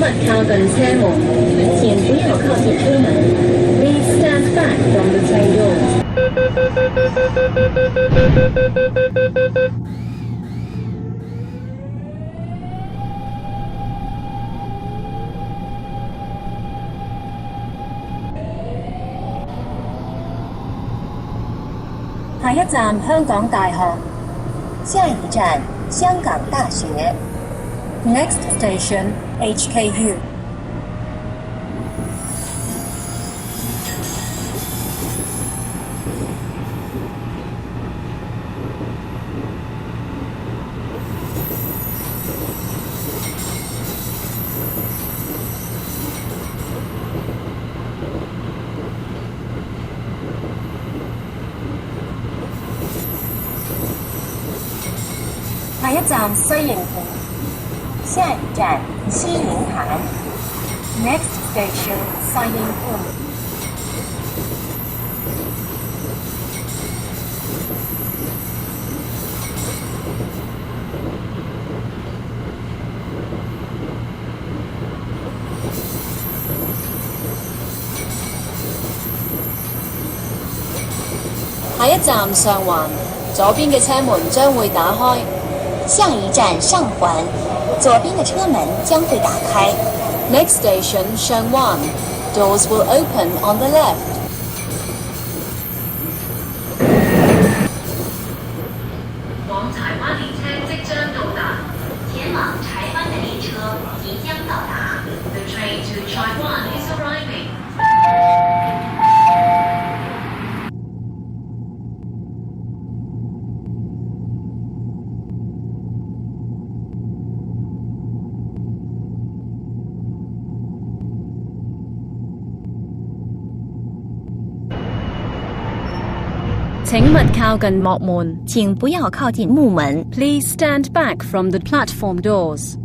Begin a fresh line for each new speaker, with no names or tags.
勿靠近车门，请不要靠近车门。Please stand back from the train doors.
下一站香港大學，
下一站香港大學。
Next station HKU。下一站西營盤，
下一站西營盤。
Next station 西營盤。
下一站上環，左邊嘅車門將會打開。
下一站上環，左邊的車門將會打開。
Next station 上灣 ，doors will open on the left.
往柴灣列車即將到達，前往柴灣的列車即將到達。The train to Taiwan is arriving.
請勿靠近幕門，
請不要靠近木門。
Please stand back from the platform doors.